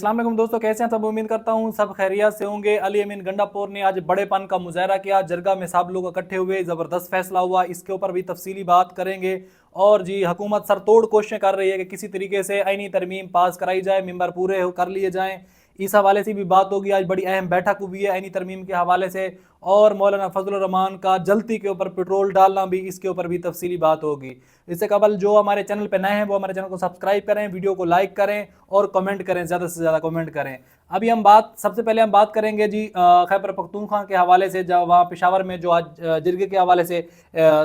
अस्सलाम वालेकुम दोस्तों, कैसे हैं सब। उम्मीद करता हूँ सब खैरियत से होंगे। अली अमीन गंडापुर ने आज बड़ेपन का मुजाहरा किया, जरगा में सब लोग इकट्ठे हुए, ज़बरदस्त फैसला हुआ। इसके ऊपर भी तफसीली बात करेंगे। और जी हुकूमत सरतोड़ कोशिशें कर रही है कि किसी तरीके से आईनी तरमीम पास कराई जाए, मिंबर पूरे कर लिए जाएँ। इस हवाले से भी बात होगी। आज बड़ी अहम बैठक हुई है आईनी तरमीम के हवाले से। और मौलाना फजलुर रहमान का जल्दी के ऊपर पेट्रोल डालना भी, इसके ऊपर भी तफसीली बात होगी। इससे कबल जो हमारे चैनल पे नए हैं वो हमारे चैनल को सब्सक्राइब करें, वीडियो को लाइक करें और कमेंट करें, ज़्यादा से ज़्यादा कमेंट करें। अभी हम सबसे पहले हम बात करेंगे जी खैबर पख्तूनख्वा के हवाले से। जब वहाँ पेशावर में जो आज जिरगे के हवाले से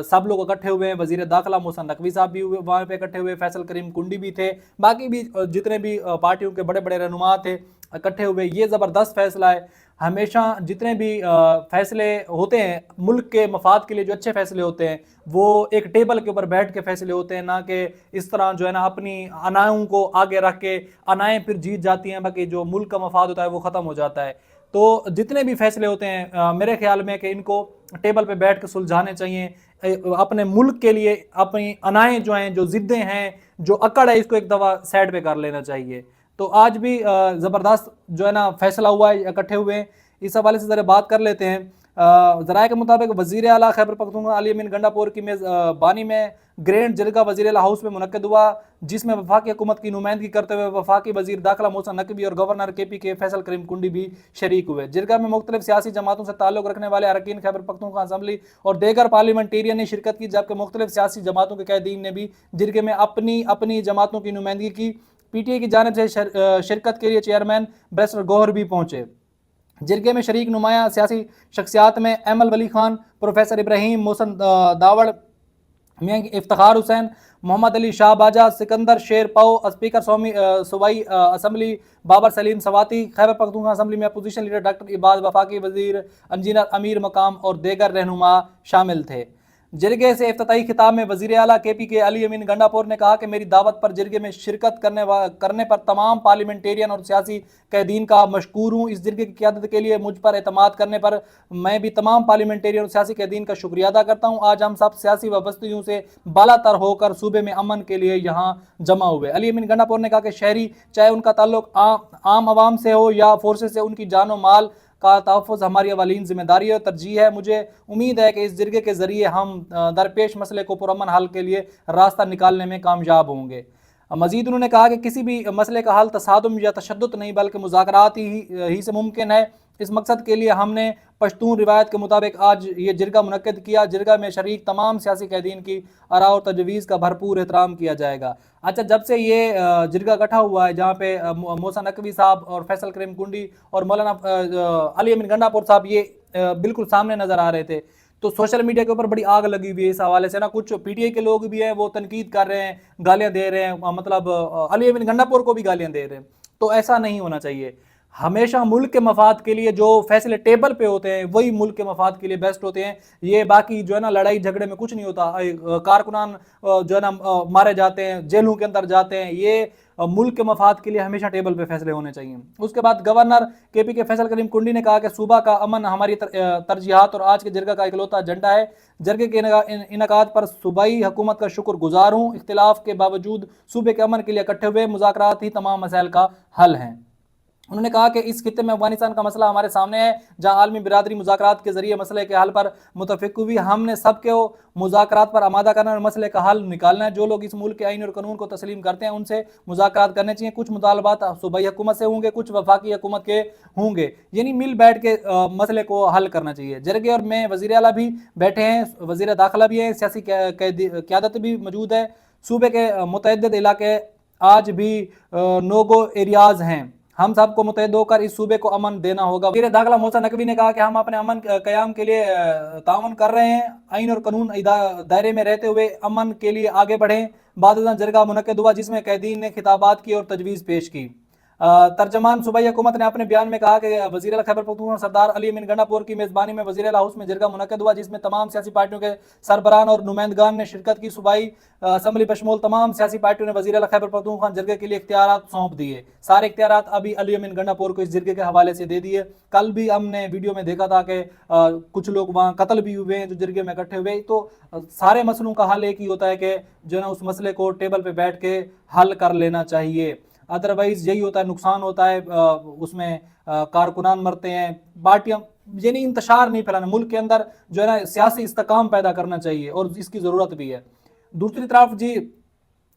सब लोग इकट्ठे हुए हैं। वज़ीर दाखिला मोहसिन नकवी साहब भी वहाँ पे इकट्ठे हुए, फैसल करीम कुंडी भी थे, बाकी भी जितने भी पार्टियों के बड़े बड़े रहनुमा थे इकट्ठे हुए। ये ज़बरदस्त फैसला है। हमेशा जितने भी फैसले होते हैं मुल्क के मफाद के लिए, जो अच्छे फैसले होते हैं वो एक टेबल के ऊपर बैठ के फैसले होते हैं, ना कि इस तरह जो है ना अपनी अनायों को आगे रख के अनाएँ फिर जीत जाती हैं, बाकी जो मुल्क का मफाद होता है वो ख़त्म हो जाता है। तो जितने भी फैसले होते हैं मेरे ख्याल में कि इनको टेबल पे बैठ के सुलझाने चाहिए। अपने मुल्क के लिए अपनी अनाएँ जो हैं, जो ज़िद्दें हैं, जो अकड़ है, इसको एक दफ़ा साइड पे कर लेना चाहिए। तो आज भी ज़बरदस्त जो है ना फैसला हुआ है, इकट्ठे हुए हैं। इस हवाले से ज़रा बात कर लेते हैं। ज़राए के मुताबिक वज़ीर आला खैबर पख्तूनख्वा अली अमीन गंडापुर की मेज़बानी में ग्रैंड जरगा वज़ीर आला हाउस में मुनक्किद हुआ, जिसमें वफाकी हुकूमत की नुमाइंदगी करते हुए वफाकी वज़ीर दाखिला मोहसिन नकवी और गवर्नर KPK फैसल करीम कुंडी भी शरीक हुए। जरगा में मुख्तलिफ सियासी जमातों से ताल्लुक़ रखने वाले अरकान खैबर पख्तूनख्वा असम्बली और दीगर पार्लियामेंटेरियन ने शिरकत की, जबकि मुख्तलिफ सियासी जमातों के कैदीन ने भी जिरगे में अपनी अपनी जमातों की नुमाइंदगी की। PTI की जानिब से शिरकत के लिए चेयरमैन बैरिस्टर गौहर भी पहुँचे। जिरगे में शरीक नुमाया सियासी शख्सियात में एमल वली खान, प्रोफेसर इब्राहिम मोहसन दावड़, मियाँ इफ्तिखार हुसैन, मोहम्मद अली शाह बाजा, सिकंदर शेर पौ, स्पीकर सूबाई असम्बली बाबर सलीम सवाती, खैबर पख्तूनख्वा असम्बली में अपोजिशन लीडर डॉक्टर इबाद, वफाकी वजीर इंजीनियर अमीर मकाम और देगर रहनुमा शामिल थे। जिरगे से इफ्तिताई खिताब में वज़ीर आला KPK अली अमीन गंडापुर ने कहा कि मेरी दावत पर जिरगे में शिरकत करने पर तमाम पार्लियामेंटेरियन और सियासी कैदीन का मशकूर हूँ। इस जिरगे की क़यादत के लिए मुझ पर एतमाद करने पर मैं भी तमाम पार्लियामेंटेरियन और सियासी कैदीन का शुक्रिया अदा करता हूँ। आज हम सब सियासी वाबस्तगियों से बालातर होकर सूबे में अमन के लिए यहाँ जमा हुए। अली अमीन गंडापुर ने कहा कि शहरी, चाहे उनका ताल्लुक आम आवाम से हो या फोर्सेस से, उनकी जान और माल का तहफ़्फ़ुज़ हमारी अवलीन ज़िम्मेदारी और तरजीह है। मुझे उम्मीद है कि इस जिरगे के ज़रिए हम दरपेश मसले को पुरअमन हल के लिए रास्ता निकालने में कामयाब होंगे। मज़ीद उन्होंने कहा कि किसी भी मसले का हल तसादुम या तशद्दुद नहीं बल्कि मुज़ाकरात ही से मुमकिन है। इस मकसद के लिए हमने पश्तून रिवायत के मुताबिक आज ये जिरगा मुनक्किद किया। जिरगा में शरीक तमाम सियासी कैदीन की आरा और तजवीज़ का भरपूर एहतराम किया जाएगा। अच्छा, जब से ये जिरगा इकट्ठा हुआ है, जहाँ पे मोहसिन नकवी साहब और फैसल करीम कुंडी और मौलाना अली अमीन गंडापुर साहब ये बिल्कुल सामने नज़र आ रहे थे, तो सोशल मीडिया के ऊपर बड़ी आग लगी हुई है इस हवाले से ना। कुछ PTI के लोग भी हैं, वो तनकीद कर रहे हैं, गालियाँ दे रहे हैं, मतलब अली अमीन गंडापुर को भी गालियाँ दे रहे हैं। तो ऐसा नहीं होना चाहिए। हमेशा मुल्क के मफाद के लिए जो फैसले टेबल पे होते हैं वही मुल्क के मफाद के लिए बेस्ट होते हैं। ये बाकी जो है ना लड़ाई झगड़े में कुछ नहीं होता। कारकुनान जो है ना मारे जाते हैं, जेलों के अंदर जाते हैं। ये मुल्क के मफाद के लिए हमेशा टेबल पे फैसले होने चाहिए। उसके बाद गवर्नर KPK फैसल करीम कुंडी ने कहा कि सूबा का अमन हमारी तरजीहात और आज के जिरगा का इकलौता एजेंडा है। जरगे के इनकाद पर सूबाई हुकूमत का शुक्र गुजार हूँ। इख्तिलाफ के बावजूद सूबे के अमन के लिए इकट्ठे हुए, मुज़ाकरात ही तमाम मसाइल का हल हैं। उन्होंने कहा कि इस खित्ते में अफगानिस्तान का मसला हमारे सामने है, जहां आलमी बिरादरी मुज़ाकरात के जरिए मसले के हल पर मुतफिक हुई। हमने सबके मुज़ाकरात पर आमादा करना और मसले का हल निकालना है। जो लोग इस मुल्क के आईन और कानून को तस्लीम करते हैं उनसे मुज़ाकरात करने चाहिए। कुछ मुतालबात सूबाई हुकूमत से होंगे, कुछ वफाकी हुकूमत के होंगे, यानी मिल बैठ के मसले को हल करना चाहिए। जरगे और में वज़ीर आला भी बैठे हैं, वज़ीर दाखिला भी है, सियासी क़यादत भी मौजूद है। सूबे के मुतअद्दिद इलाके आज भी नो-गो एरियाज़ हैं। हम सबको मुतहद होकर इस सूबे को अमन देना होगा। वज़ीर दाखिला मोहसिन नकवी ने कहा कि हम अपने अमन क़याम के लिए ताउन कर रहे हैं। आइन और कानून दायरे में रहते हुए अमन के लिए आगे बढ़ें। बाद जरगा मुनक्किद हुआ, जिसमें कैदीन ने खिताबात की और तजवीज़ पेश की। तर्जमान सूबाई हुकूमत ने अपने बयान में कहा कि वज़ीर आला खैबर पख्तूनख्वा सरदार अली अमीन गंडापुर की मेज़बानी में वज़ीर आला हाउस में जिरगा मुनक्किद हुआ, जिसमें तमाम सियासी पार्टियों के सरबराहान और नुमाइंदगान ने शिरकत की। सूबाई असम्बली बशमूल तमाम सियासी पार्टियों ने वज़ीर आला खैबर पख्तूनख्वा जिरगे के लिए इख्तियारात सौंप दिए। सारे इख्तियारात अभी अली अमीन गंडापुर को इस जिरगे के हवाले से दे दिए। कल भी हमने वीडियो में देखा था कि कुछ लोग वहाँ कत्ल भी हुए हैं जो जिरगे में इकट्ठे हुए। तो सारे मसलों का हल एक ही होता है कि जो है ना उस मसले को टेबल पर बैठ के हल कर लेना चाहिए। अदरवाइज यही होता है, नुकसान होता है, उसमें कारकुनान मरते हैं, पार्टियां, यानी इंतशार नहीं फैलाना मुल्क के अंदर, जो है ना सियासी इस्तेकाम पैदा करना चाहिए और इसकी ज़रूरत भी है। दूसरी तरफ जी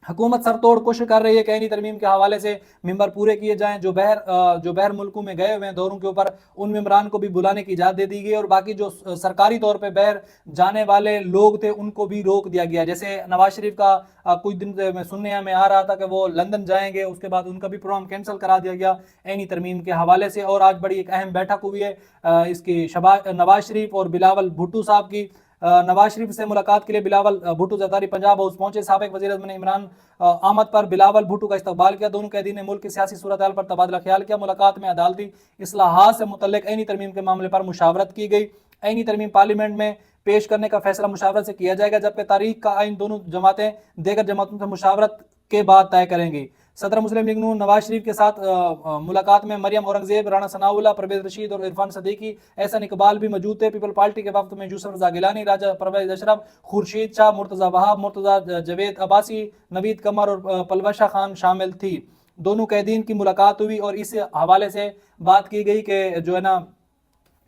हुकूमत सरतोड़ कोशिश कर रही है कि आईनी तरमीम के हवाले से मेंबर पूरे किए जाएं, जो बहर मुल्कों में गए हुए हैं दौरों के ऊपर, उन मेंबरान को भी बुलाने की इजाज़त दे दी गई, और बाकी जो सरकारी तौर पे बहर जाने वाले लोग थे उनको भी रोक दिया गया। जैसे नवाज शरीफ का कुछ दिन में सुनने में आ रहा था कि वो लंदन जाएंगे, उसके बाद उनका भी प्रोग्राम कैंसिल करा दिया गया आईनी तरमीम के हवाले से। और आज बड़ी एक अहम बैठक हुई है इसकी नवाज शरीफ और बिलावल भुट्टो साहब की। नवाज शरीफ से मुलाकात के लिए बिलावल भुट्टो ज़रदारी पंजाब हाउस पहुंचे। साबिक वज़ीर-ए-आज़म ने इमरान आमद पर बिलावल भुट्टो का इस्तकबाल किया। दोनों कैदी ने मुल्क की सियासी सूरत हाल पर तबादला ख्याल किया। मुलाकात में अदालती इस्लाहात से मुतल्लिक आईनी तरमीम के मामले पर मुशावरत की गई। आईनी तरमीम पार्लियामेंट में पेश करने का फैसला मुशावरत से किया जाएगा, जबकि तारीख का आइन दोनों जमातें देगर जमातों से मुशावरत के बाद तय करेंगी। सदर मुस्लिम लीग नून नवाज शरीफ के साथ मुलाकात में मरियम औरंगजेब, राना सनाउल्लाह, परवेज रशीद और इरफान सदीकी, एहसन इकबाल भी मौजूद थे। पीपल पार्टी के वफद में यूसुफ रजा गिलानी, राजा परवेज अशरफ, खुर्शीद शाह, मुर्तज़ा वहाब, मुर्तज़ा जवेद अब्बासी, नवीद कमर और पलवशा खान शामिल थी। दोनों कैदीन की मुलाकात हुई और इस हवाले से बात की गई कि जो है ना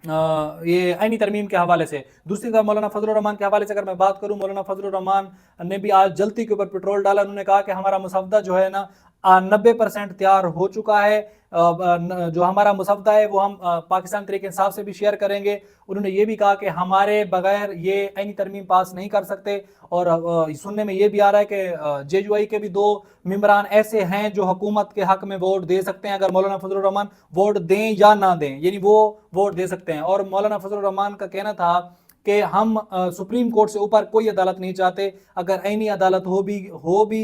ये आईनी तरमीम के हवाले से। दूसरी तरफ मौलाना फजलुर रहमान के हवाले से अगर मैं बात करूं, मौलाना फजलुर रहमान ने भी आज जल्दी के ऊपर पेट्रोल डाला। उन्होंने कहा कि हमारा मुसवदा जो है ना 90% तैयार हो चुका है। जो हमारा मुसवदा है वो हम पाकिस्तान तहरीक इंसाफ से भी शेयर करेंगे। उन्होंने ये भी कहा कि हमारे बगैर ये आईनी तरमीम पास नहीं कर सकते। और सुनने में ये भी आ रहा है कि जेयूआई के भी 2 मेंबरान ऐसे हैं जो हुकूमत के हक में वोट दे सकते हैं, अगर मौलाना फजलुर रहमान वोट दें या ना दें, यानी वो वोट दे सकते हैं। और मौलाना फजलुर रहमान का कहना था कि हम सुप्रीम कोर्ट से ऊपर कोई अदालत नहीं चाहते। अगर आईनी अदालत हो भी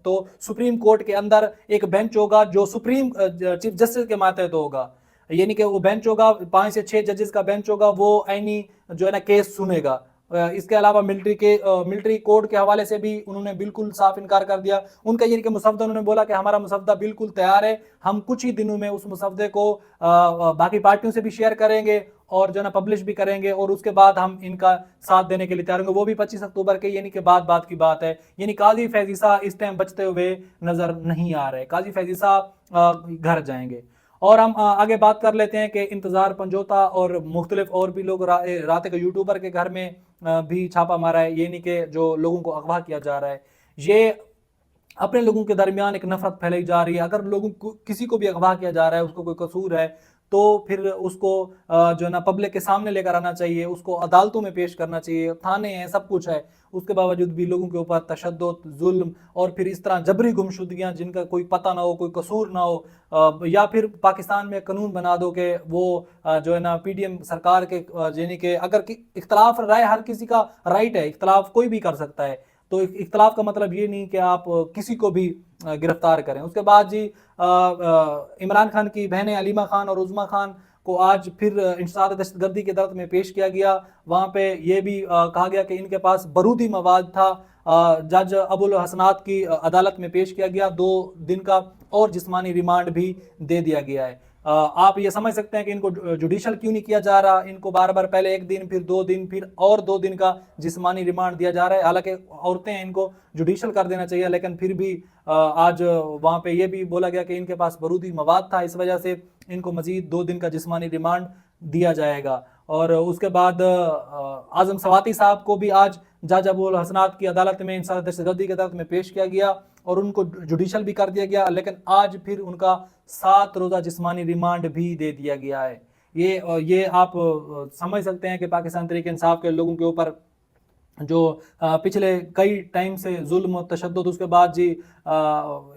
तो सुप्रीम कोर्ट के अंदर एक बेंच होगा जो सुप्रीम चीफ जस्टिस के मातहत होगा, यानी कि वो बेंच होगा 5 से 6 जजेस का बेंच होगा, वो आईनी जो है ना केस सुनेगा। इसके अलावा मिलिट्री कोड के हवाले से भी उन्होंने बिल्कुल साफ इनकार कर दिया। उनका यानी कि मुसवदा, उन्होंने बोला कि हमारा मुसवदा बिल्कुल तैयार है, हम कुछ ही दिनों में उस मुसवदे को बाकी पार्टियों से भी शेयर करेंगे और जो ना पब्लिश भी करेंगे, और उसके बाद हम इनका साथ देने के लिए तैयार होंगे, वो भी 25 अक्टूबर के, यानी कि बात की बात है। यानी काजी फैज़ ईसा इस टाइम बचते हुए नजर नहीं आ रहे, काजी फैज़ ईसा घर जाएंगे। और हम आगे बात कर लेते हैं कि इंतज़ार पंजोता और मुख्तलिफ और भी लोग रात के यूट्यूबर के घर में भी छापा मारा है, यानी कि जो लोगों को अगवा किया जा रहा है। ये अपने लोगों के दरमियान एक नफरत फैलाई जा रही है। अगर लोगों को किसी को भी अगवा किया जा रहा है, उसको कोई कसूर है, तो फिर उसको जो है ना पब्लिक के सामने लेकर आना चाहिए, उसको अदालतों में पेश करना चाहिए, थाने हैं, सब कुछ है। उसके बावजूद भी लोगों के ऊपर तशद्दुद, जुल्म और फिर इस तरह जबरी गुमशुदगियाँ जिनका कोई पता ना हो, कोई कसूर ना हो, या फिर पाकिस्तान में कानून बना दो कि वो जो है ना पीडीएम सरकार के यानी कि अगर इख्तलाफ राय, हर किसी का राइट है, इख्तलाफ कोई भी कर सकता है, तो इख्तलाफ का मतलब ये नहीं कि आप किसी को भी गिरफ्तार करें। उसके बाद जी इमरान खान की बहनें अलीमा खान और उज़मा खान को आज फिर इंसदाद दहशतगर्दी की अदालत में पेश किया गया। वहाँ पे ये भी कहा गया कि इनके पास बरूदी मवाद था। जज अबुल हसनात की अदालत में पेश किया गया, 2 दिन का और जिस्मानी रिमांड भी दे दिया गया है। आप ये समझ सकते हैं कि इनको जुडिशल क्यों नहीं किया जा रहा। इनको बार बार पहले 1 दिन, फिर 2 दिन, फिर और 2 दिन का जिस्मानी रिमांड दिया जा रहा है। हालांकि औरतें हैं, इनको जुडिशल कर देना चाहिए, लेकिन फिर भी आज वहाँ पे ये भी बोला गया कि इनके पास बरूदी मवाद था, इस वजह से इनको मजीद 2 दिन का जिस्मानी रिमांड दिया जाएगा। और उसके बाद आजम सवाती साहब को भी आज जज अबुल हसनात की अदालत में इंसानियत दहशतगर्दी की अदालत में पेश किया गया और उनको जुडिशल भी कर दिया गया, लेकिन आज फिर उनका 7 रोज़ा जिस्मानी रिमांड भी दे दिया गया है। ये आप समझ सकते हैं कि पाकिस्तान तहरीक इंसाफ के लोगों के ऊपर जो पिछले कई टाइम से जुल्म और तशद्दुद, उसके बाद जी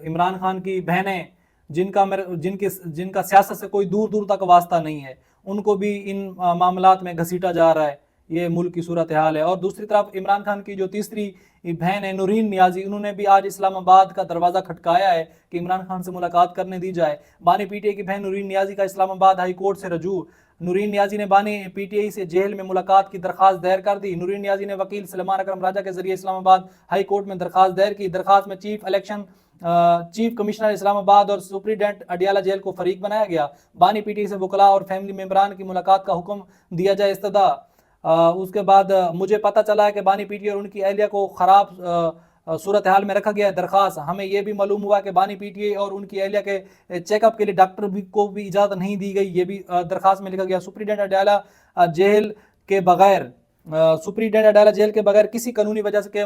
इमरान खान की बहनें जिनका सियासत से कोई दूर दूर तक वास्ता नहीं है, उनको भी इन मामलात में घसीटा जा रहा है। ये मुल्क की सूरत हाल है। और दूसरी तरफ इमरान खान की जो तीसरी बहन है नूरीन नियाजी, उन्होंने भी आज इस्लामाबाद का दरवाज़ा खटकाया है कि इमरान खान से मुलाकात करने दी जाए। बानी पीटीआई की बहन नूरीन नियाजी का इस्लामाबाद हाई कोर्ट से रजू। नूरीन नियाजी ने बानी पीटीआई से जेल में मुलाकात की दरखास्त दायर कर दी। नूरीन नियाजी ने वकील सलमान अकरम राजा के जरिए इस्लामाबाद हाई कोर्ट में दरखास्त दायर की। दरखास्त में चीफ कमिश्नर इस्लामाबाद और सुप्रीडेंट अडियाला जेल को फरीक बनाया गया। बानी पीटीआई से वकला और फैमिली मेम्बरान की मुलाकात का हुक्म दिया जाए इस्तदा। उसके बाद मुझे पता चला है कि बानी पीटीआई और उनकी अहलिया को ख़राब صورت حال میں رکھا گیا ہے درخواست۔ ہمیں یہ بھی معلوم ہوا کہ بانی پی ٹی آئی اور ان کی اہلیہ کے چیک اپ کے لیے ڈاکٹر کو بھی اجازت نہیں دی گئی، یہ بھی درخواست میں لکھا گیا۔ سپرنٹینڈنٹ اڈیالہ جیل کے بغیر جیل کے بغیر کسی قانونی وجہ سے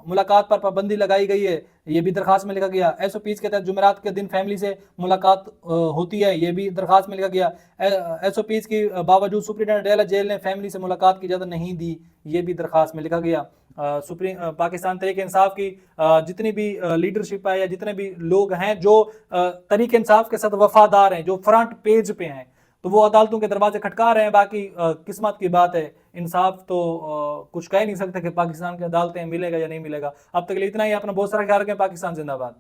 ملاقات پر پابندی لگائی گئی ہے، یہ بھی درخواست میں لکھا گیا۔ ایس او پیز کے تحت جمعرات کے دن فیملی سے ملاقات ہوتی ہے، یہ بھی درخواست میں لکھا گیا۔ ایس او پیز کی باوجود سپرنٹینڈنٹ اڈیالہ جیل نے فیملی سے ملاقات کی اجازت نہیں دی، یہ بھی درخواست میں لکھا گیا۔ پاکستان تحریک انصاف کی جتنی بھی لیڈرشپ ہے یا جتنے بھی لوگ ہیں جو تحریک انصاف کے ساتھ وفادار ہیں، جو فرنٹ پیج پہ ہیں، تو وہ عدالتوں کے دروازے کھٹکا رہے ہیں۔ باقی قسمت کی بات ہے، انصاف تو کچھ کہہ نہیں سکتے کہ پاکستان کی عدالتیں ملے گا یا نہیں ملے گا۔ اب تک کے لیے اتنا ہی، اپنا بہت سارا خیال رکھیں۔ پاکستان زندہ باد۔